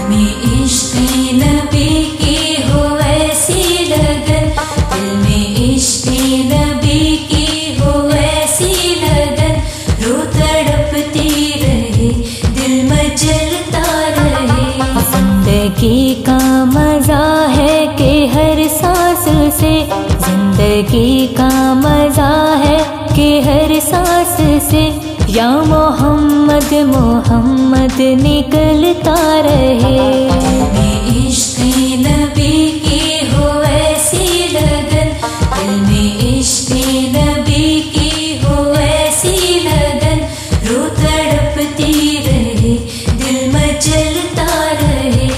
में इश्क़ नबी की हो ऐसी लगन, दिल में इश्क़ नबी की हो ऐसी लगन, रो तड़पती रहे दिल मचलता रहे। जिंदगी का मजा है कि हर सांस से, जिंदगी का मजा है कि हर सांस से, या मोहम्मद मोहम्मद निकलता रहे। दिल में इश्क़ नबी की हो ऐसी लगन, दिल में इश्क़ नबी की हो ऐसी लगन, रो तड़पती रहे दिल मचलता रहे।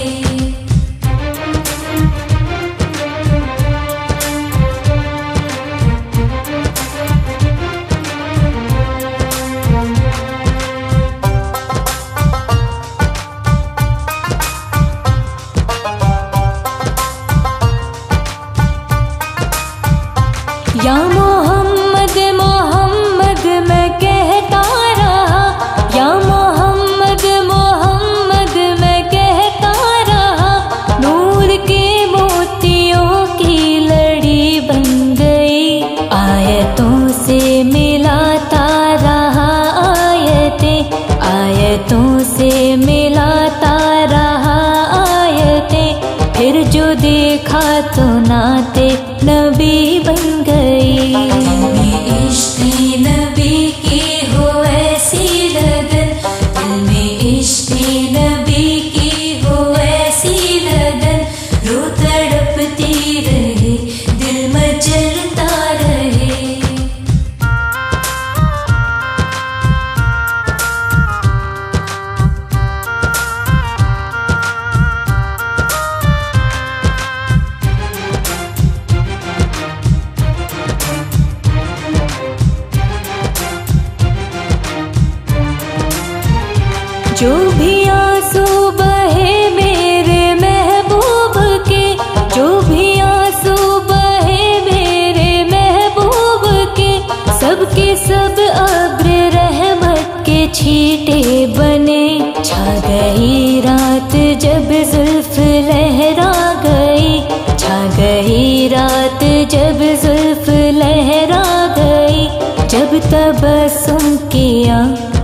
या मोहम्मद मोहम्मद मैं कहता रहा, या मोहम्मद मोहम्मद मैं कहता रहा, नूर के मोतियों की लड़ी बन गई, आयतों से मिलाता रहा आयतें, आयतों से मिलाता रहा आयतें, फिर जो देखा तो नाते नबी बन गई। दिल में इश्क़ नबी की हो ऐसी लगन, दिल में इश्क़ नबी की हो ऐसी लगन, रो तड़पती रहे दिल मचलता रहे। जो भी आंसू बहे मेरे महबूब के, जो भी आंसू बहे मेरे महबूब के, सबके सब अब्र रहमत के छींटे बने, छा गई रात जब जुल्फ लहरा गई, छा गई रात जब जुल्फ लहरा गई, जब तबस्सुम किया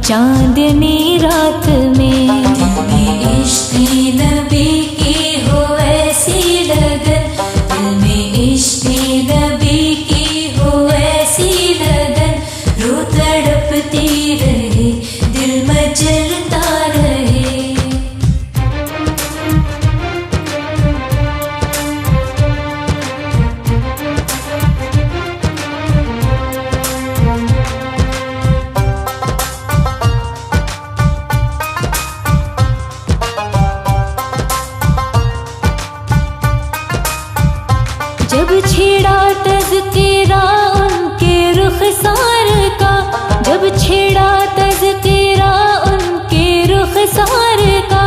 चांदनी रात में। दिल में इश्क़ नबी की हो ऐसी लगन, दिल में इश्क़ नबी की हो ऐसी लगन, रो तड़पती रहे दिल मचलता रहे। जब छेड़ा तज़किरा उनके रुख़सार का, जब छेड़ा तज़किरा उनके रुख़सार का,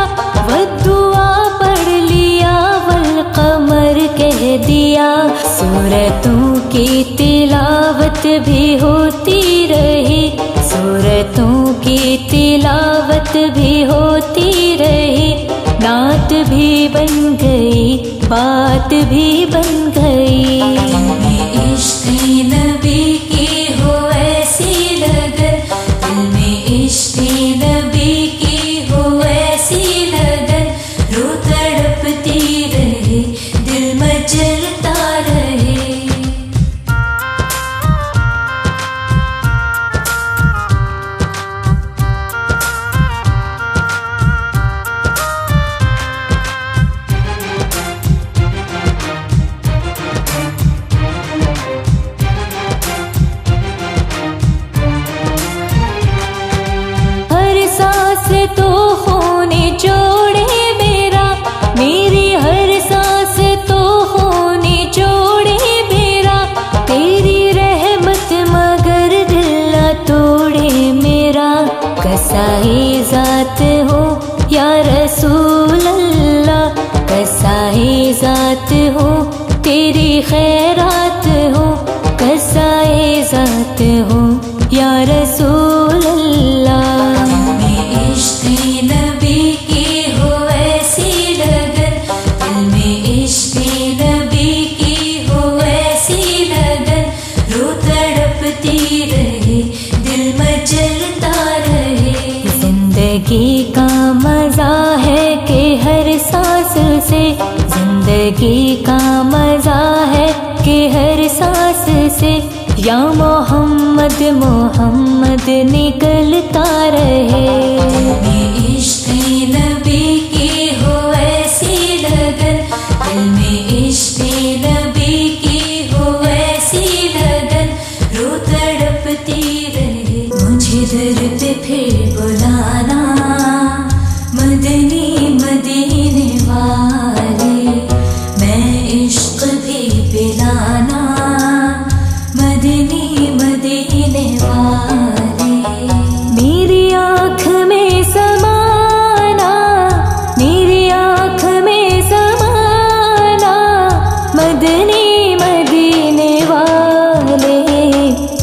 वद्दुआ पढ़ लिया वल क़मर कह दिया, सूरतों की तिलावत भी होती रही, सूरतों की तिलावत भी होती रही, नात भी बन गई बात भी बन गई। दिल में इश्क़ नबी की हो ऐसी लगन, दिल में इश्क़ नबी की हो ऐसी लगन, रो तड़पती रहे दिल मचलता रहे। तो होने जोड़े मेरा, मेरी हर सांस तो होने जोड़े मेरा, तेरी रहमत मगर दिल न तोड़े मेरा, कसाई ज़ात हो या रसूल अल्लाह, कसाई ज़ात हो तेरी खैरात हो, कसाई ज़ात हो या रसूल अल्लाह। दिल में इश्क़ नबी की हो ऐसी हर सांस से, जिंदगी का मजा है कि हर सांस से या मोहम्मद मोहम्मद निकलता रहे। दिल में इश्क़ नबी की हो ऐसी लगन, दिल में इश्क़ नबी की हो ऐसी लगन, रो तड़पती रहे मुझे दर पे फिर बुलाना, मदनी मदीने वाले मैं इश्क़ भी पिलाना, मदनी मदीने वाले। मेरी आँख में समाना, मेरी आँख में समाना, मदनी मदीने वाले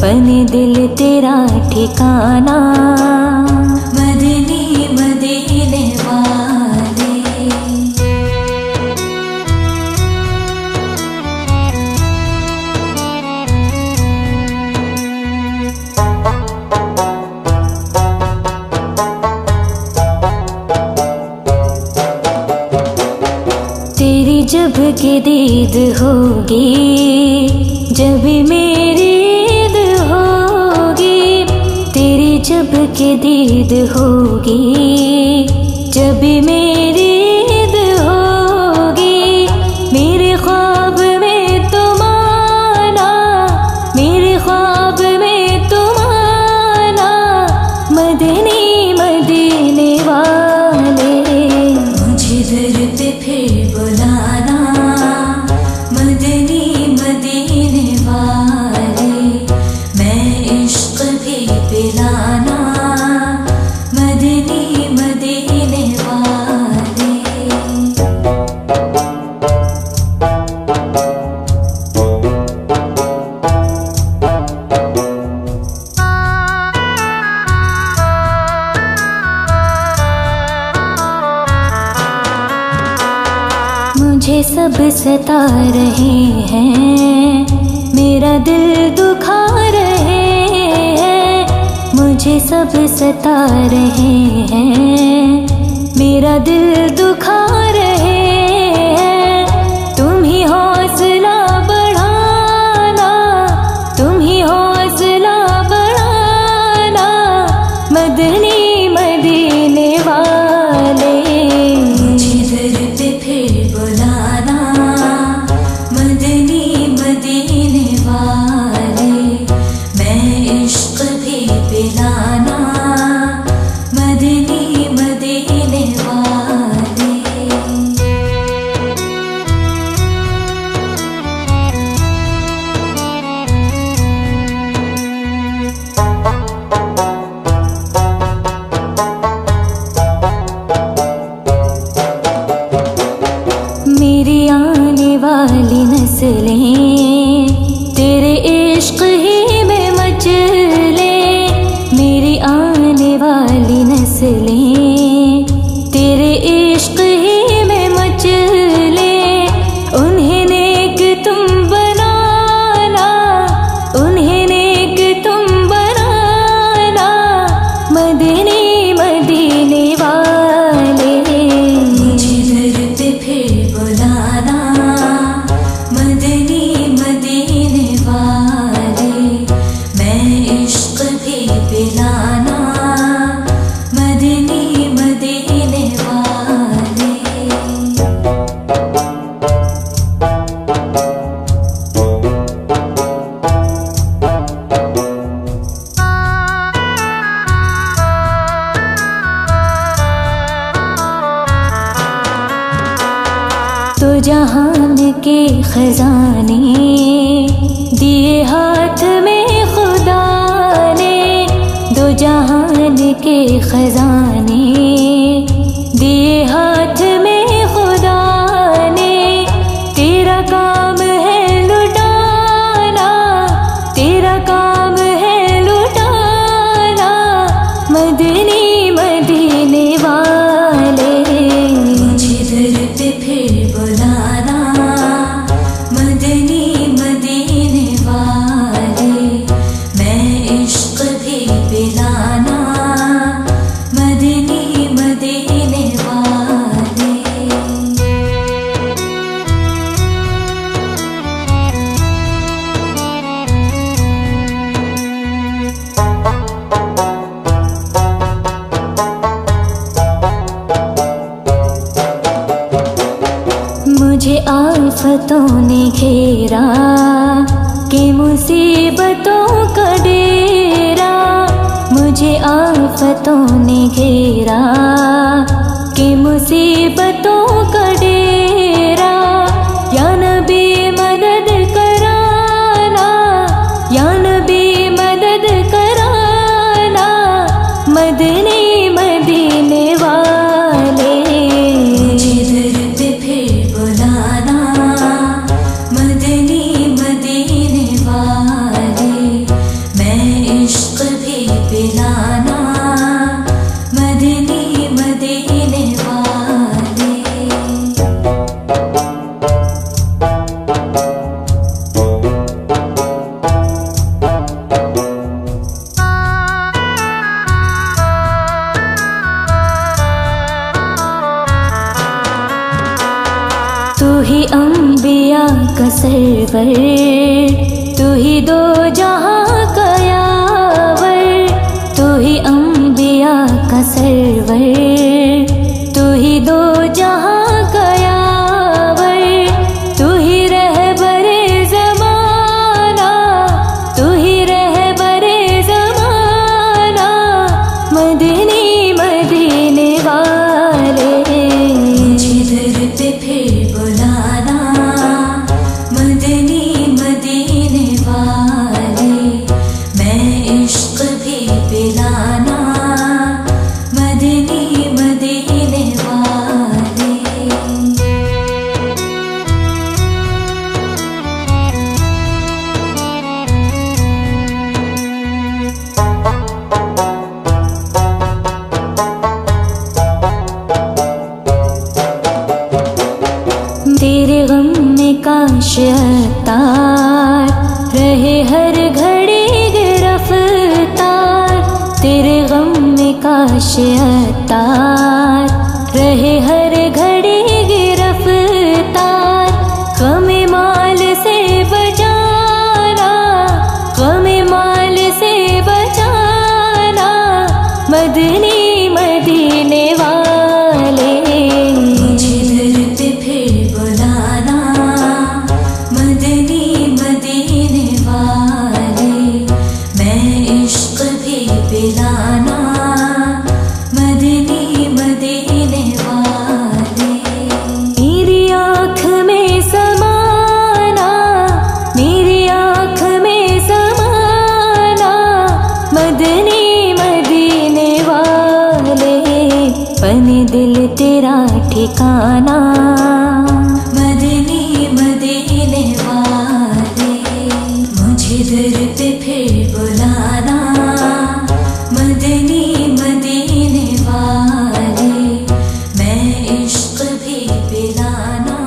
बने दिल तेरा ठिकाना, मदनी मदीने वाले। तेरी जब की दीद होगी, जब मेरी ईद होगी, तेरी जब की दीद होगी, जब मेरी ईद होगी, मेरे ख्वाब में तुम आना, मेरे ख्वाब में तुम आना, मदनी मदीने वाले मुझे दर पे फिर बुलाना, मदनी मदीने वाले मैं इश्क़ भी पिलाना, मदनी मदीने वाले। मुझे सब सता रहे हैं, मेरा दिल दुखा रहे हैं, मुझे सब सता रहे हैं, मेरा दिल दुखा रहे हैं। तुम ही हौसला बढ़ाना, तुम ही हौसला बढ़ाना, मदनी मदीने वाले मुझे दर पे फिर बुलाना, मदनी मदीने वाले मैं इश्क़ भी पिलाना, मदनी मदीने वाले। मेरी आने वाली नस्लें तेरे इश्क़ ही में मचले, मेरी आने वाली नस्लें तेरे इश्क़ ही में मचले, उन्हें नेक तुम बनाना, उन्हें नेक तुम बनाना, मदनी मदीने वाले मुझे दर पे फिर बुलाना, मदनी मदीने वाले मैं इश्क़ भी पिलाना, मदनी मदीने वाले। तो जहान के खजाने दिए हाथ में खुदा ने, दो जहान के खजाने दिए हाथ में खुदा ने, तेरा काम है लुटाना, तेरा काम है लुटाना, मदनी मदीने वाले मुझे दर पे फिर बुलाना, मदनी मदीने वाले मैं इश्क़ भी पिलाना, मदनी मुझे आफतों ने घेरा कि मुसीबतों का डेरा। मुझे आफतों ने घेरा कि मुसीबतों का डेरा। या नबी मदद कराना, या नबी मदद कराना, मदनी मदीने वाले। मुझे दर पे फिर बुलाना, मदनी मदीने वाले। मैं इश्क भी पिलाना, मदनी मदीने वाले। तू ही अंबिया का सरवर, तू ही दो जहां का यावर। तू ही अंबिया का सरवर, तू ही दो जहां का यावर। तू ही रहबरे ज़माना, तू ही रहबरे ज़माना, मदनी मदीने वाले। मुझे दर पे फिर बुलाना, मदनी मदीने वाले। मैं इश्क भी पिलाना, मदनी मदीने वाले। तेरे गम में काश अतार रहे हर घड़ी गिरफ्तार। तेरे गम में काश अतार रहे हर घड़ी गिरफ्तार। गम माल से बचाना, गम माल से बचाना, मदनी मदीने वाले। मुझे दर पे फिर बुलाना, मदनी मदीने वाले। मैं इश्क भी पिलाना, मदनी मदीने वाले। मेरी आँख में समाना, मेरी आँख में समाना, मदनी मदीने वाले। बने दिल तेरा ठिकाना, मदनी मदीने वाले। मुझे दर पे फिर बुलाना, मदनी मदीने वाले। मैं इश्क भी पिलाना।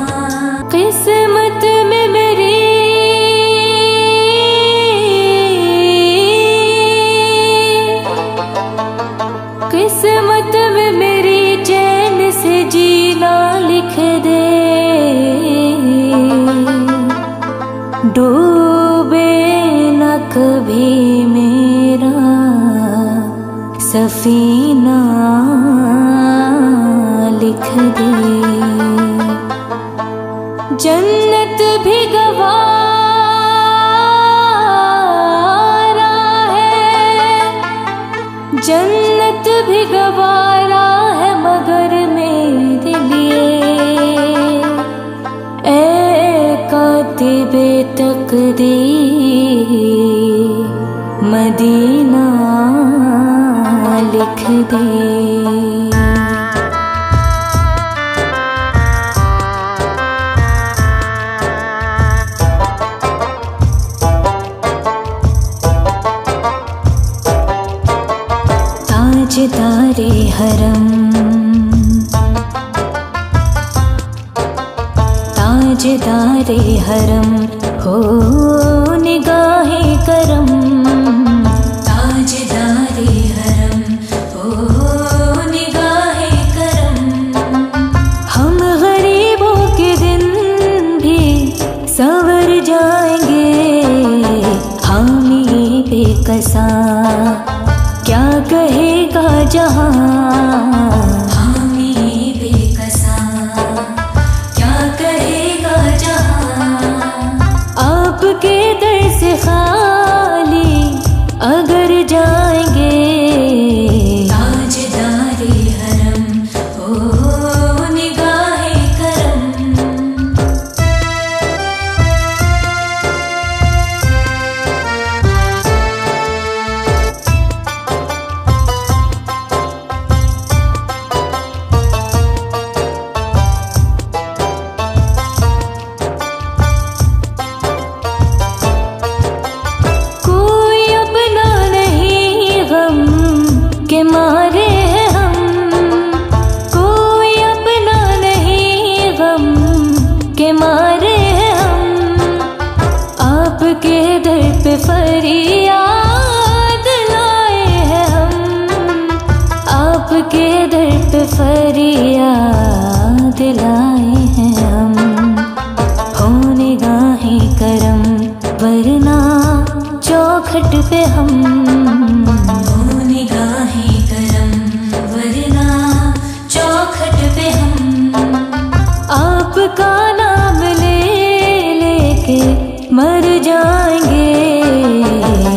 किस्मत में मेरी किस्मत में मेरी चैन से जीना लिख दे। डूबे न कभी मेरा सफीना लिख दे। जन्नत भी गवारा है, जन्नत भी गवारा है, मगर मेरे लिए ए कातिबे तकदीर मदीना लिख दे। ताजदारे हरम, ताजदारे हरम हो निगाहे करम। ताजदारे हरम हो निगाहे करम। हम गरीबों के दिन भी संवर जाएंगे, हामी बेकसा क्या कहेगा जहां। हामी बेकसा क्या कहेगा लाए हैं हम, हो निगाहें करम वरना चौखट पे हम, हो निगाहें करम वरना चौखट पे हम। आपका नाम ले लेके मर जाएंगे,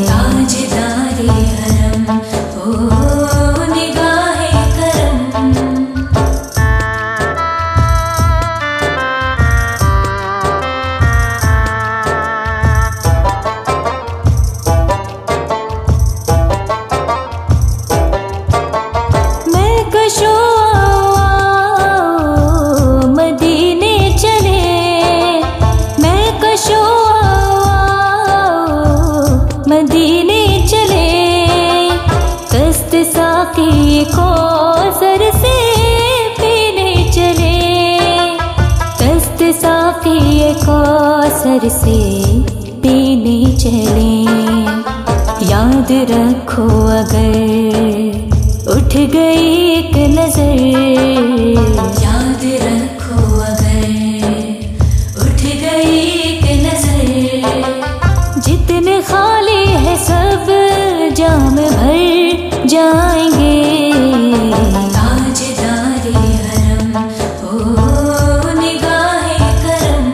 ताजदारे हरम हो निगाहे करम। मैं कशो मदीने चले, मैं कशो मदीने चले, दस्त साकी को सर से पीने चले, दस्त साकी को सर से पीने चले। याद रखो अगर उठ गई एक नजर, याद रखो अगर उठ गई एक नजर, जितने खाली है सब जाम भर जाएंगे, ताजदारे हरम हो निगाहे करम।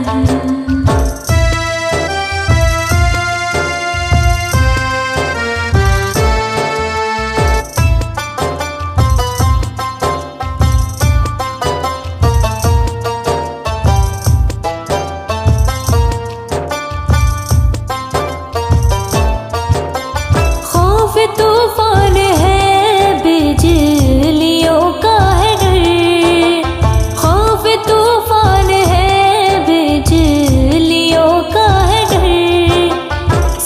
तूफान है बिजलियों का है डर, खौफ तूफान है बिजलियों का है डर,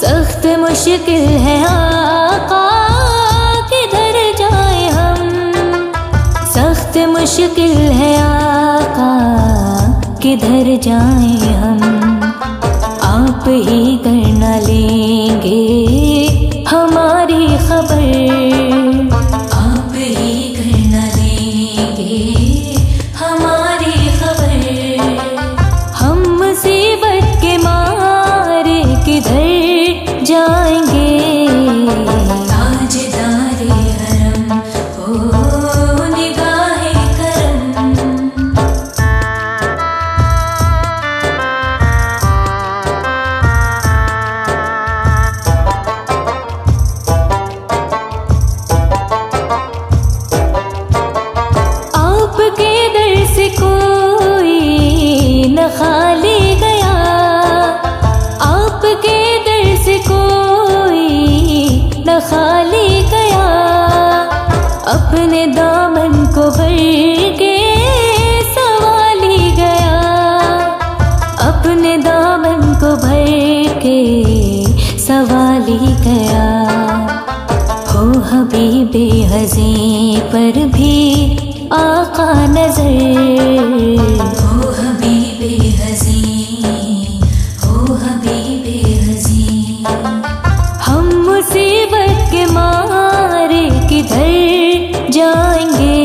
सख्त मुश्किल है आका किधर जाए हम, सख्त मुश्किल है आका किधर जाए हम। आप ही कर न लेंगे हमारी खबर, आप ही कर न लेंगे हमारी खबर, हम मुसीबत के मारे किधर जाएंगे, ताजदारे हरम हो निगाहे करम। न खाली गया, आपके दर से कोई न खाली गया, अपने दामन को भर के सवाली गया, अपने दामन को भर के सवाली गया। हो हबीबे हज़ीं पर भी आका नजर, हो हबीबे हज़ीं, हो हबीबे हज़ीं, हम मुसीबत के मारे किधर जाएंगे,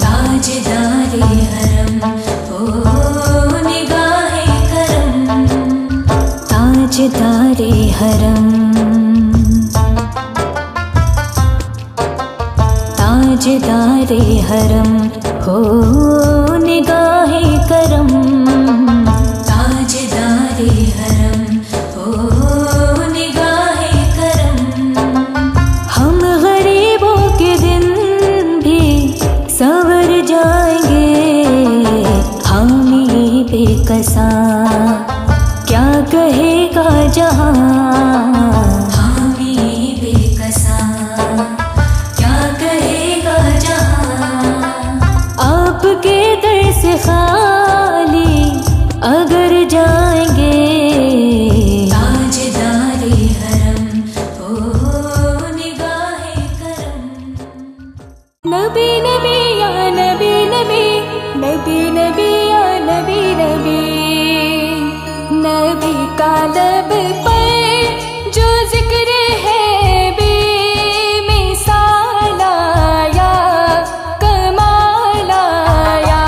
ताजदारे हरम हो निगाहे करम, ताजदारे हरम, ताजदारे हरम हो निगाहे करम, ताजदारे हरम हो निगाहे करम। हम गरीबों के दिन भी संवर जाएंगे, हामी बेकसा क्या कहेगा जहां, हामी बेकसा आपके दर से खाली अगर जाएंगे, ताजदारे हरम हो निगाहे करम। नबी नबी या नबी नबी, नबी नबी या नबी नबी, नबी का लब पर जो जिक्र है बेमिसाल आया, कमाल आया,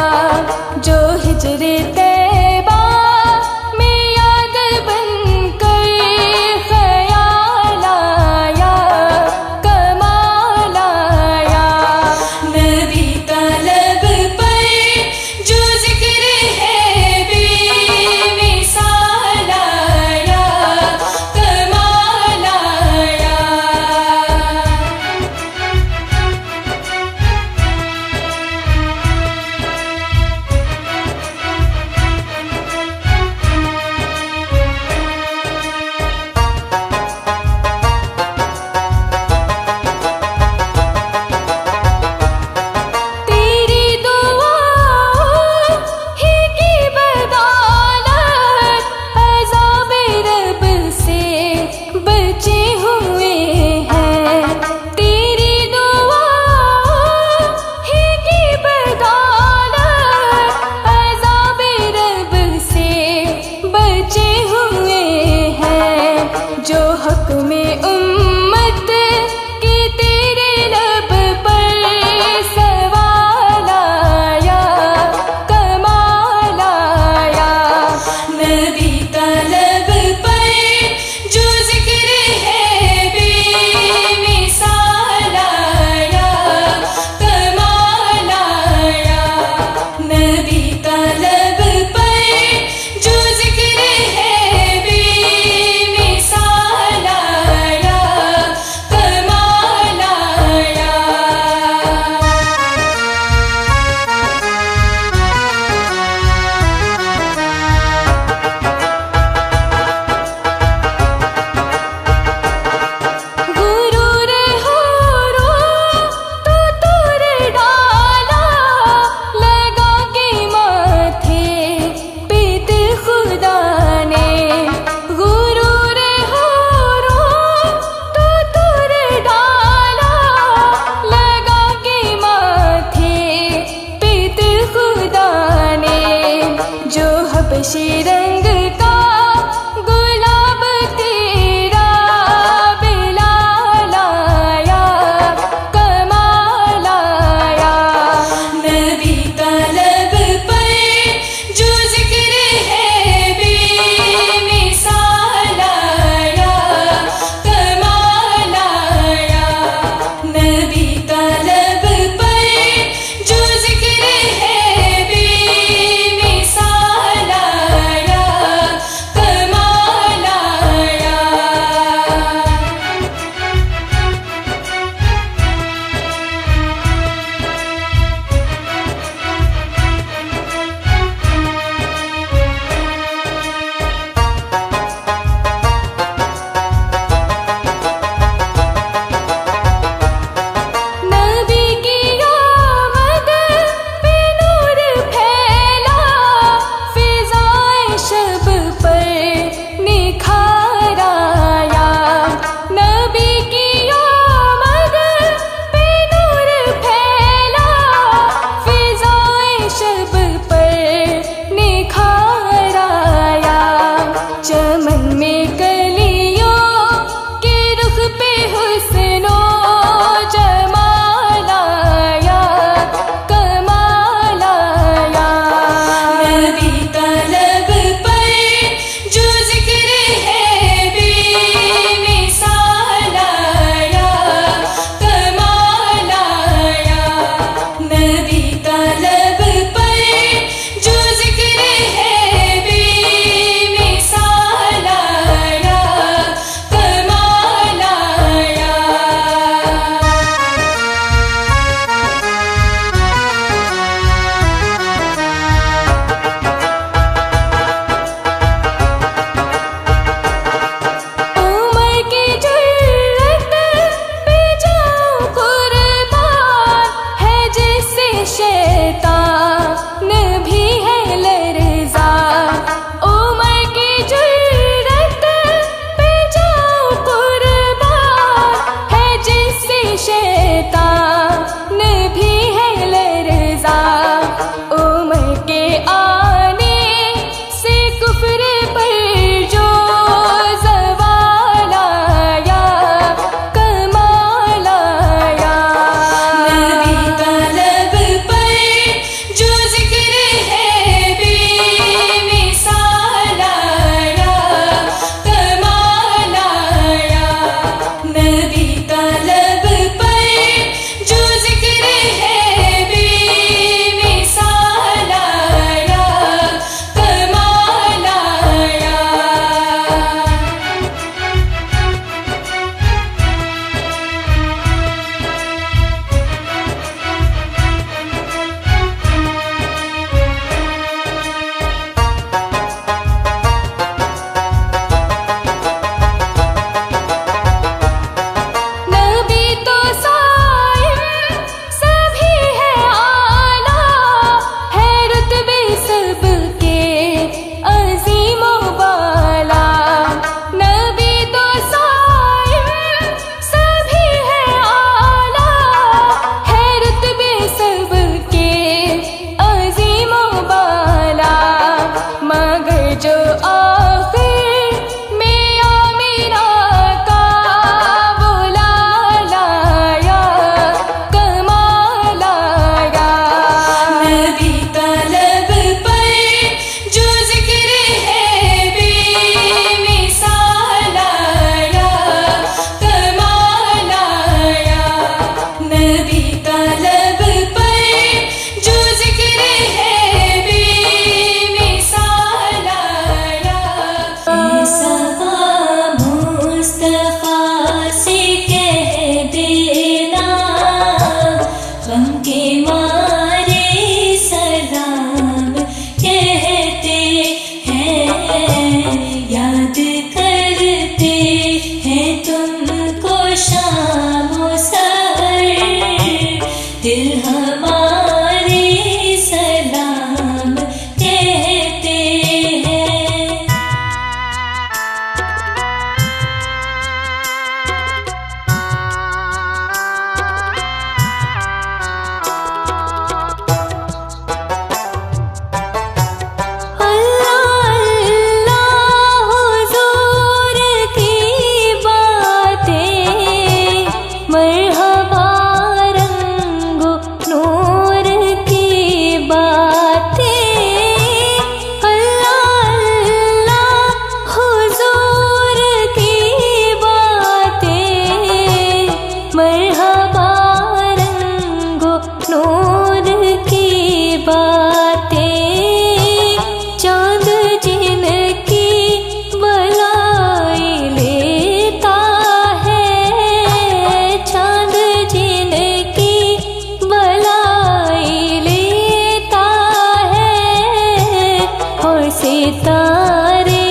सितारे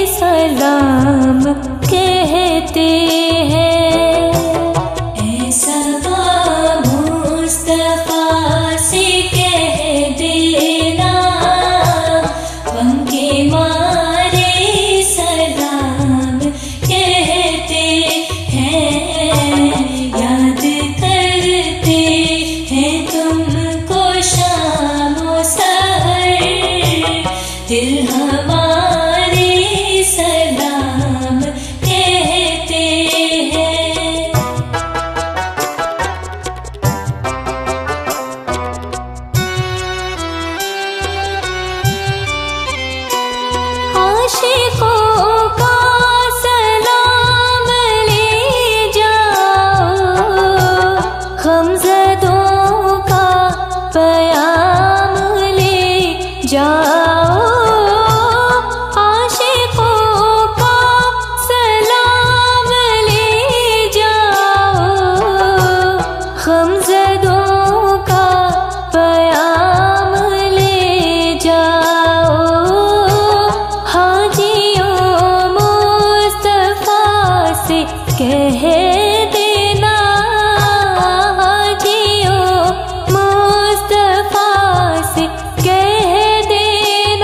सलाम कहते हैं। ऐसा मुस्तफा से कह देना, पंखे मारे सलाम कहते हैं। याद करते हैं तुमको शामो सहर, दिल हमारे सलाम कहते हैं। आशिकों का सलाम ले जाओ, गमज़दों का प्याम ले जाओ। आशिकों का सलाम ले जाओ, गमज़दों का प्याम ले जाओ। हाजियों मुस्तफा से कह देना, हाजियों मुस्तफा से कह देना,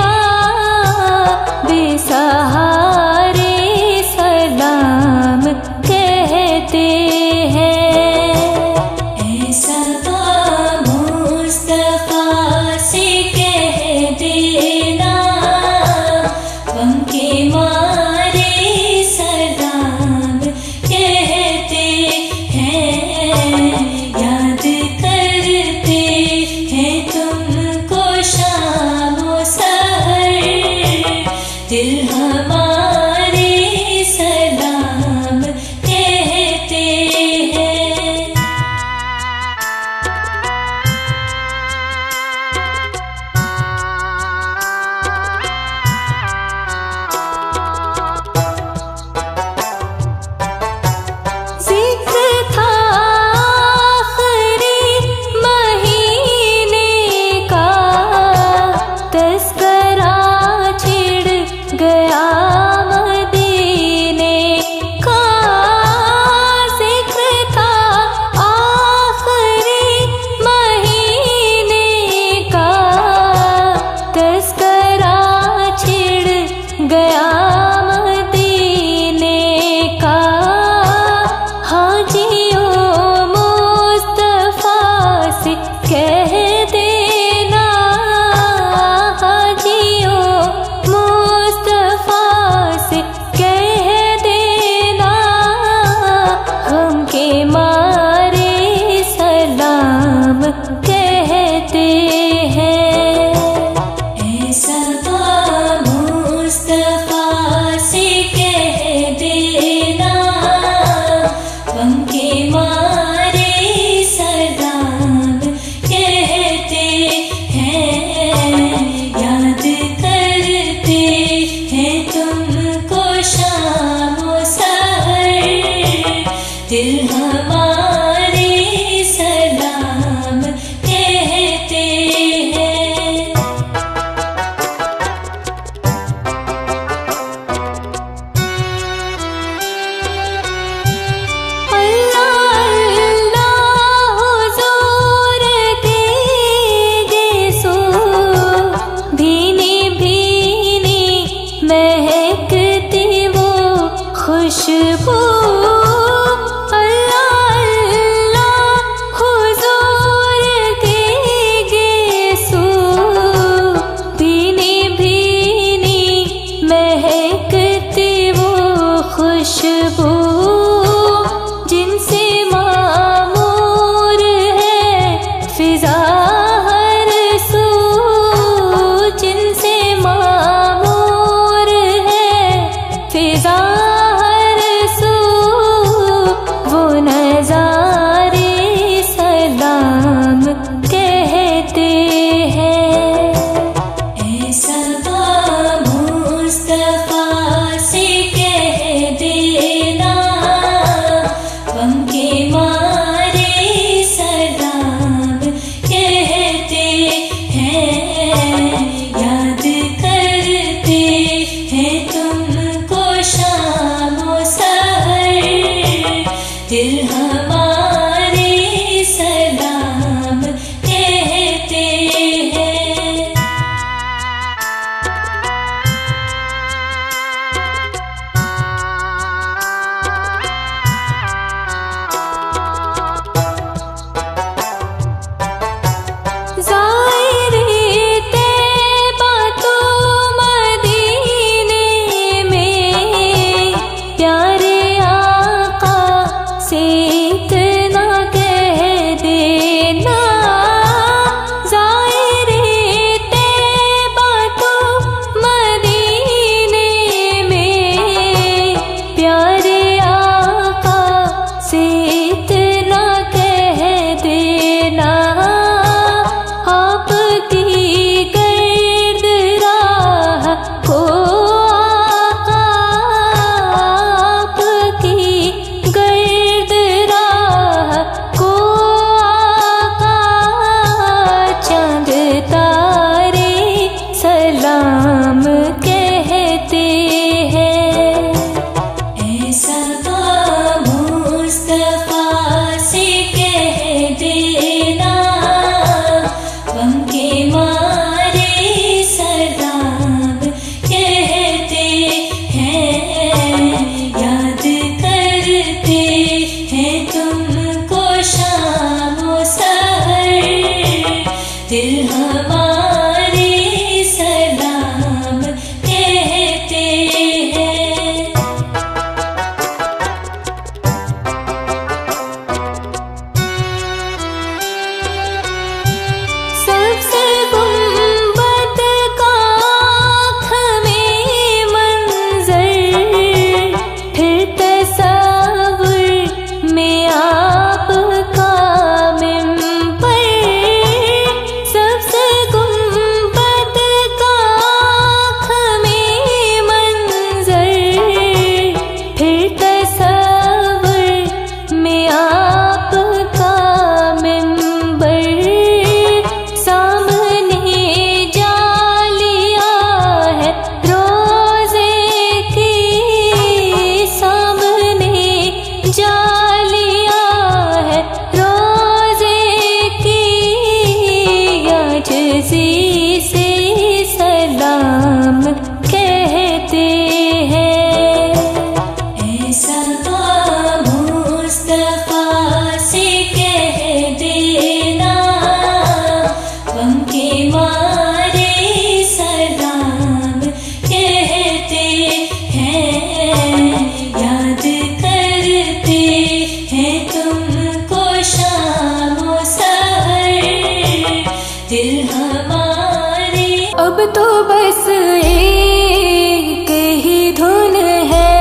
बस एक ही धुन है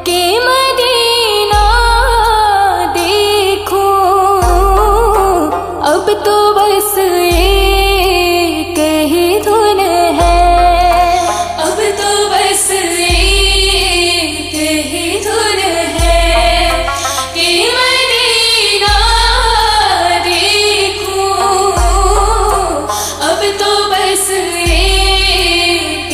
कि मदीना देखूं। अब तो बस एक ही धुन है, अब तो बस एक ही धुन है कि मदीना देखूं। अब तो बस एक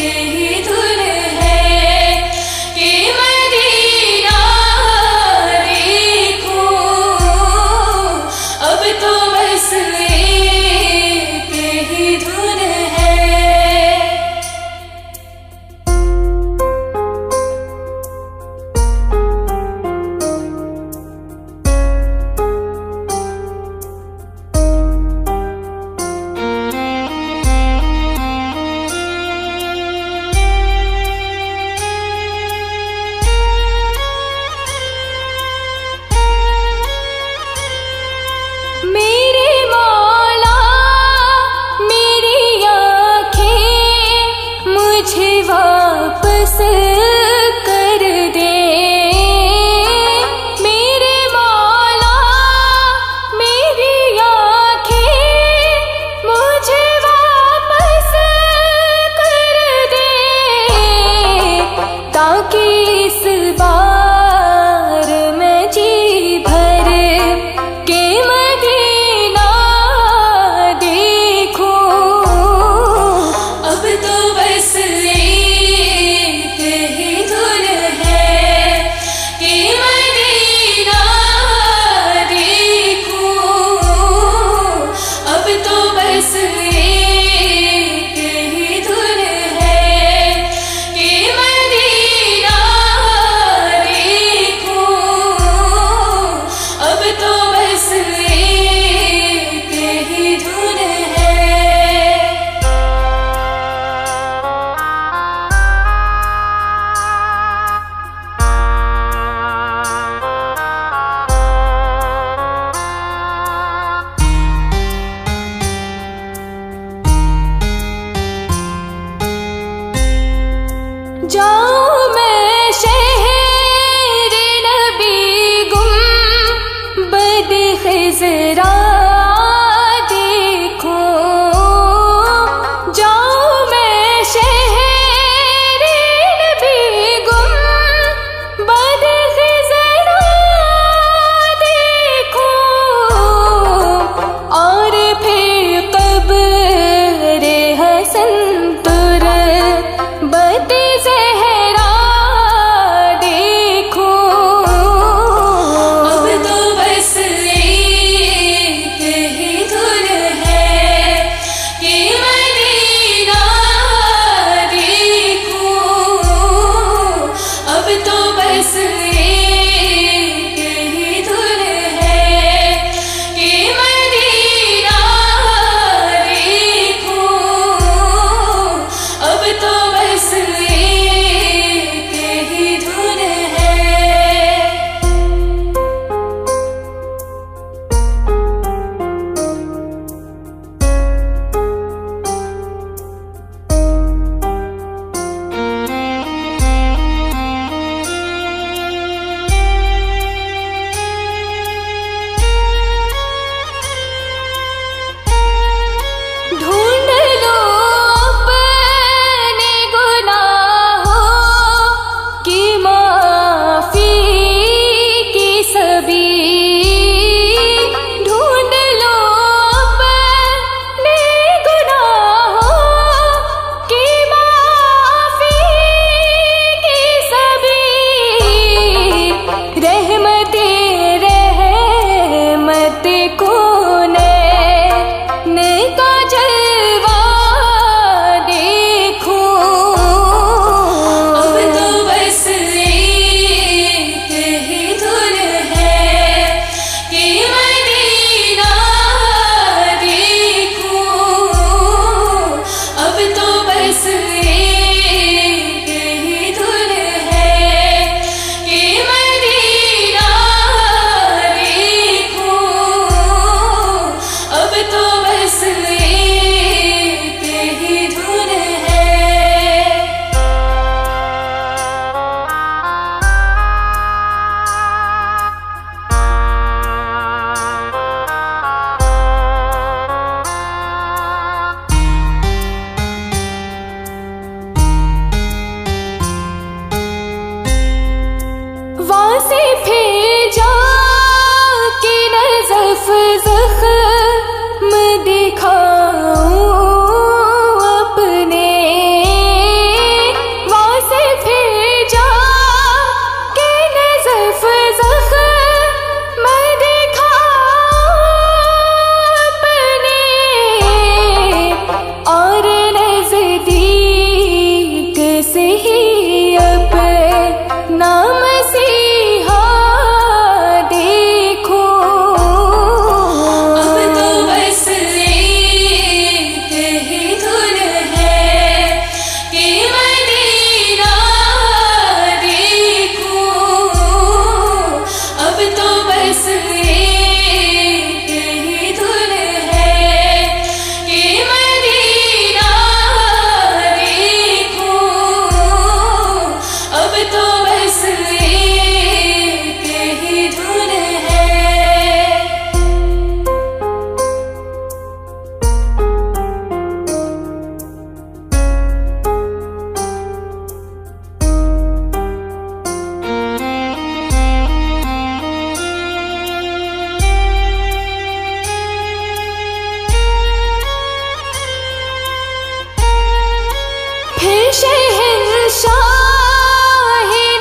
फिर शहंशाही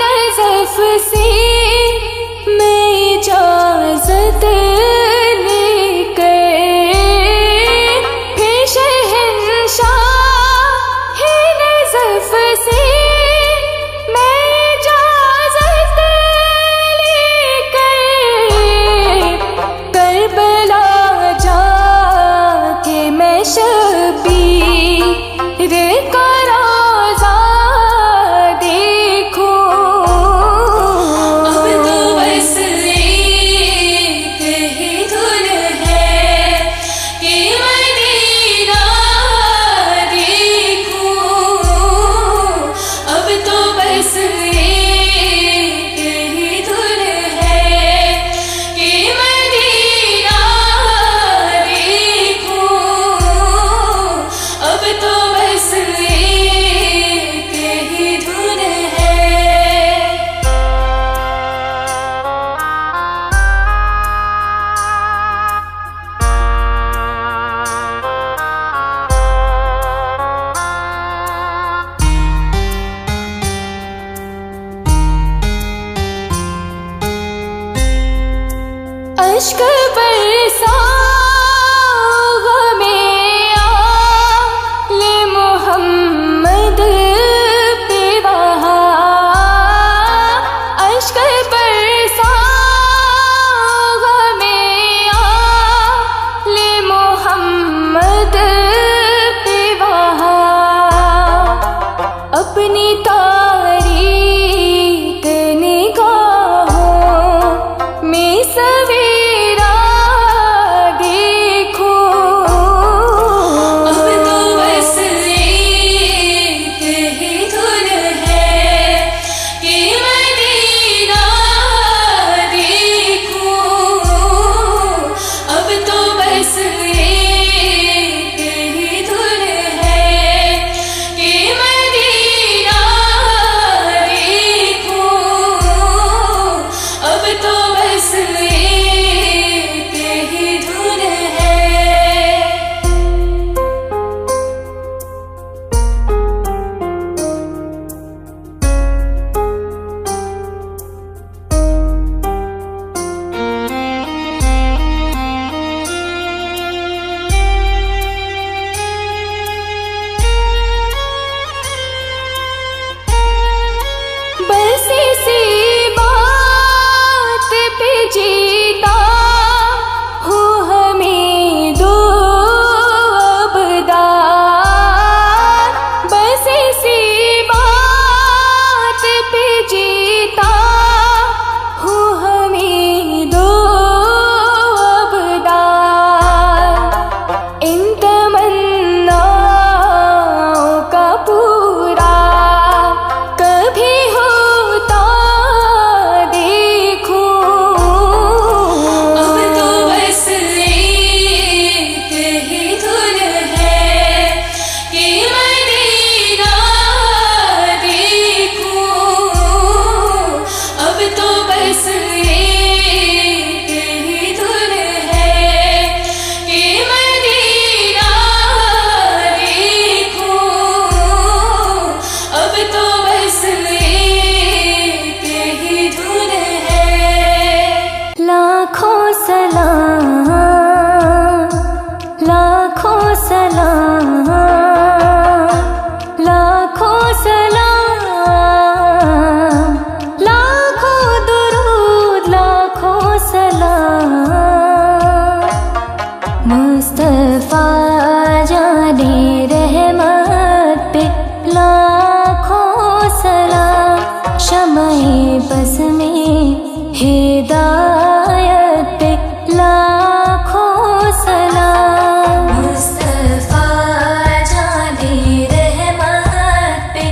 नज़फ़ से मैं इजाज़त लेकर, फिर शहंशाही नज़फ़ से मैं इजाज़त लेकर करबला जाके मैं शबीर का रोज़ा देखूं। अब तो बस एक ही धुन है कि मदीना देखूं। अब तो बस एक ही धुन है कि मदीना देखूं। अब तो बस एक ही धुन है। अश्क बरसाओ गमे आले मोहम्मद पे वहाँ। अश्क बरसाओ गमे आले मोहम्मद पे वहाँ। अपनी तारीक निगाहों में सवेरा देखो। अब तो बस एक ही धुन है कि मदीना देखूं। अब तो बस एक ही धुन है कि मदीना देखूं। अब तो बस एक ही धुन है। बस इसी बात पे जीता हूँ हमें दो अबदार। बस इसी बात पे जीता हूँ हमें दो अबदार। इन तमन्नाओं का पूरा कभी होता देखूं। अब तो बस एक ही धुन है कि मदीना देखूं। अब तो बस एक ही धुन है कि मदीना देखूं। अब तो बस एक ही धुन है। लाखों सलाम, लाखों सलाम, लाखों सलाम, लाखों दुरूद, लाखों सलाम। मुस्तफा जाने रहमत पे लाखों सलाम। शम्ए बस में हिदायत पे लाखों सलाम। मुस्तफा जाने रहमत पे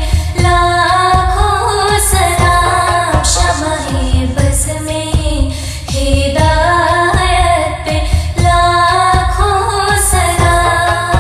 लाखों सलाम। शम्ए बस में हिदायत पे लाखों सलाम।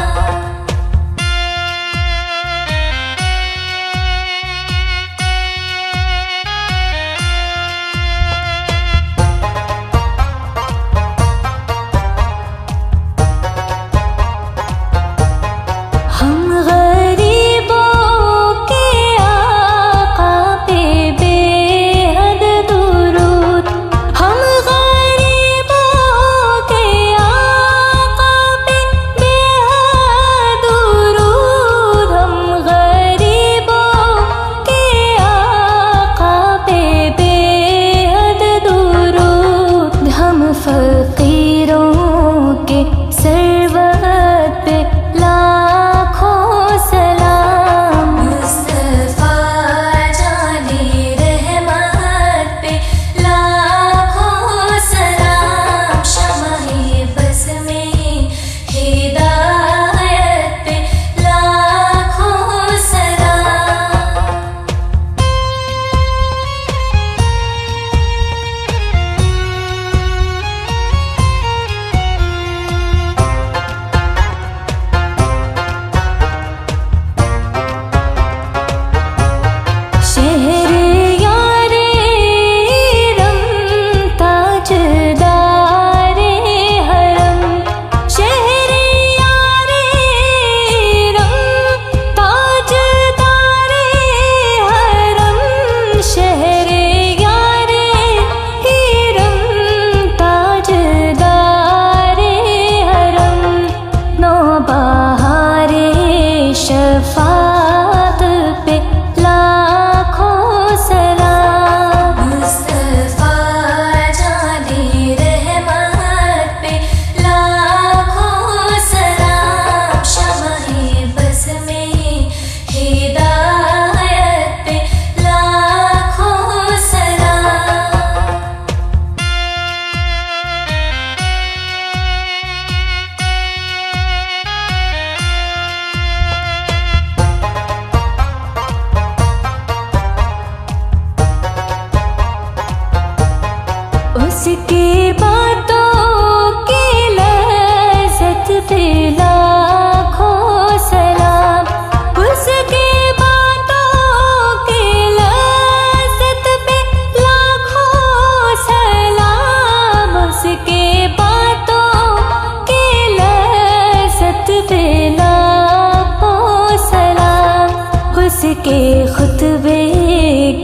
उसके खुतबे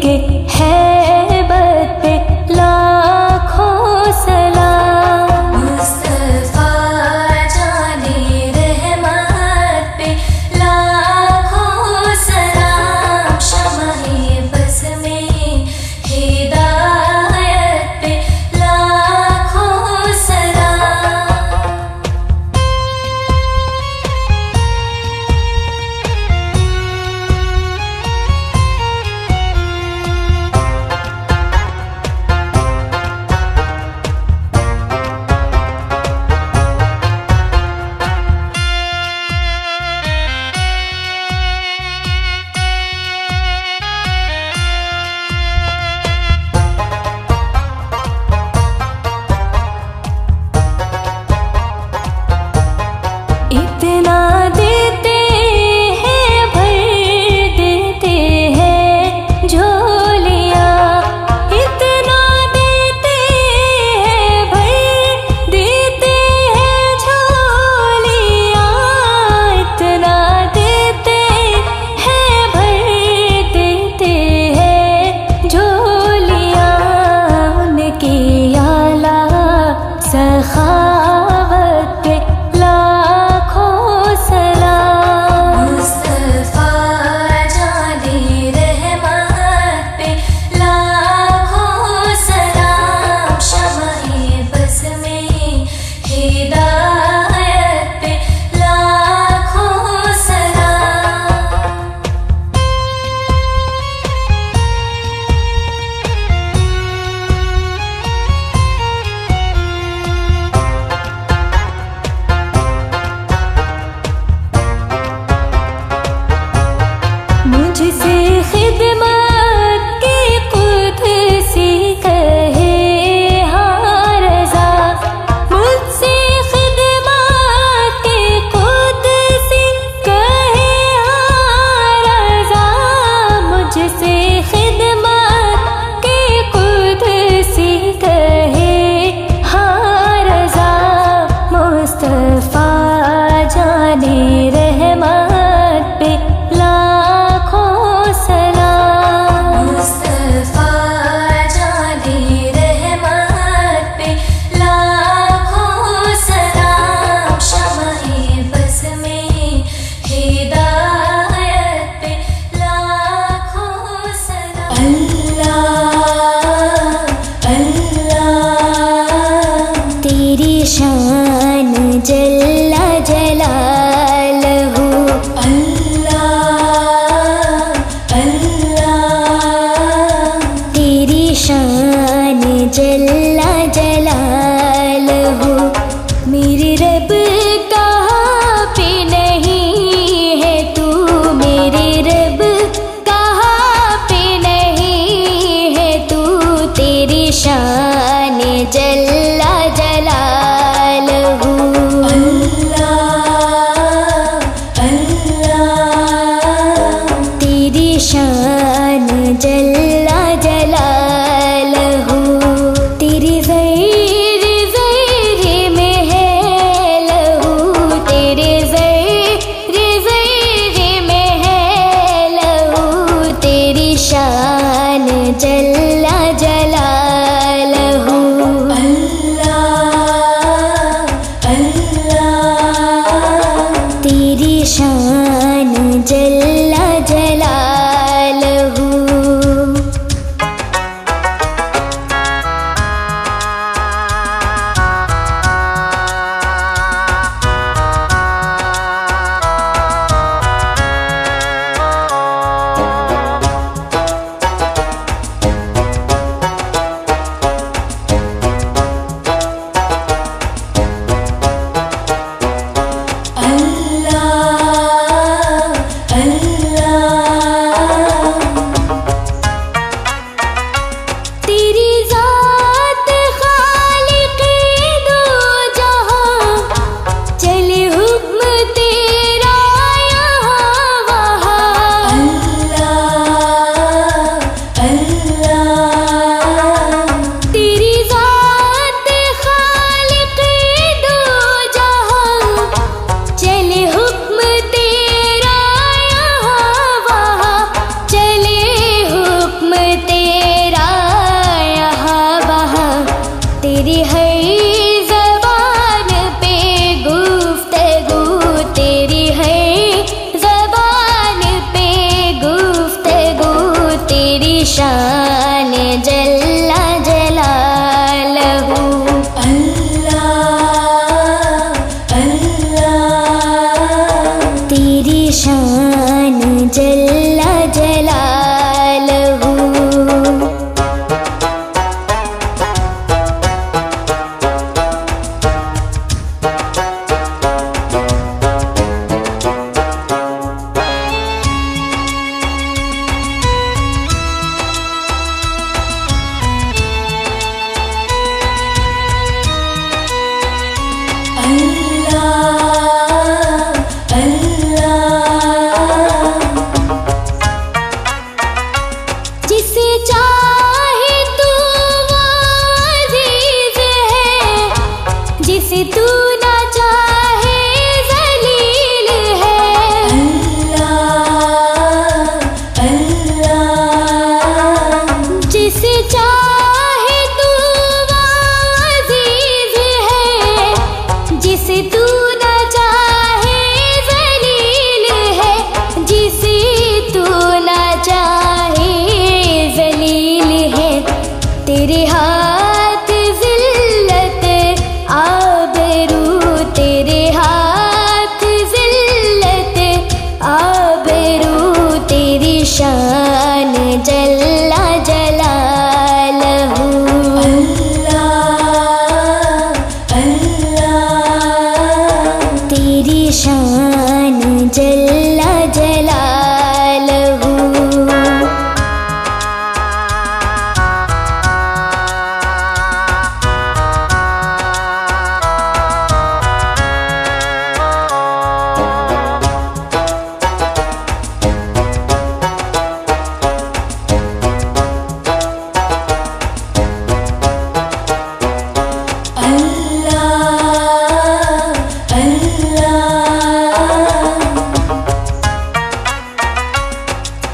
के हैबत पे लाखों सलाम। मुस्तफा जाने रहमत पे लाखों सलाम। शम्ह-ए बस में हिदायत पे लाखों सलाम। इतना देते हैं भर देते हैं झोलियाँ। इतना देते हैं भर देते हैं झोलियाँ। इतना देते हैं भर देते हैं झोलियाँ। उनकी आला सखावत पे लाखों सलाम। मुस्तफा जाने रहमत पे लाखों सलाम। शम्ह-ए बस में हिदायत पे लाखों सलाम। मुझसे खिदमत की कुदसी कहे हाँ रज़ा। मुझसे खिदमत की कुदसी कहे हाँ रज़ा। मुझसे खिदमत की कुदसी कहे हाँ रज़ा। मुस्तफा जाने रहमत पे लाखों सलाम। मुस्तफा जाने रहमत पे लाखों सलाम। शम्ह-ए बस में हिदायत पे लाखों जल्ला जलालहू। जिसे चाहे तू वो अज़ीज़ है, जिसे तू ना चाहे ज़लील है। अल्लाह अल्लाह जिसे चाहे तू वो अज़ीज़ है, जिसे तू ना चाहे ज़लील है, जिसे तू ना चाहे ज़लील है। तेरे हाथ ज़िल्लत आबरू, तेरे हाथ ज़िल्लत आबरू, तेरी शान जल्ला जलालहू। अल्लाह अल्लाह तेरी शान जल्ला जलालहू।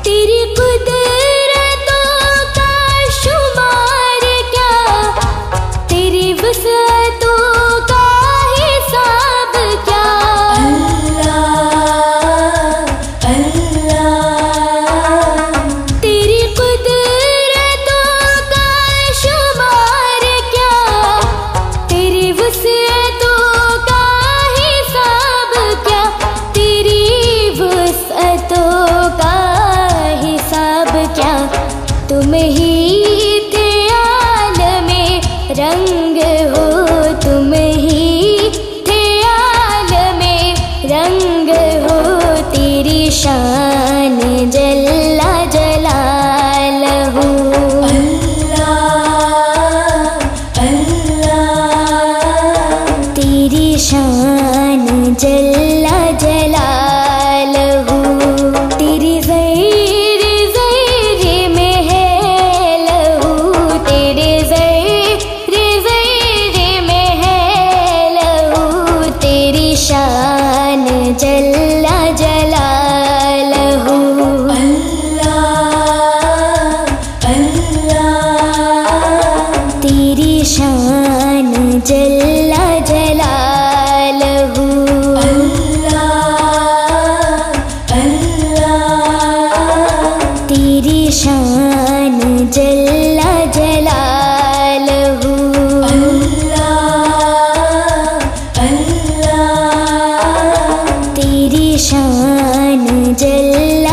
तेरी कुदरतों का शुमार क्या, तेरी वसअतों का हिसाब क्या। अल्लाह अल्लाह तेरी कुदरतों का शुमार क्या, तेरी वसअतों का हिसाब क्या, तेरी वसअतों का हिसाब क्या। तुम ही थे आलमे रंग हो, तुम ही थे आलमे रंग हो, तेरी शान जल्ला जलालहू। अल्लाह अल्लाह तेरी शान जल्ला जलालहू। तेरी ज़र्रे ज़र्रे में है लहू, तेरे ज़र्रे ज़र्रे में है लहू, तेरी शान जल्ला जलालहू। अल्लाह अल्लाह तेरी शान जल्ला जलालहू। अल्लाह अल्लाह तेरी शान जल्ला जलालहू। अल्लाह अल्लाह तेरी शान जल्ला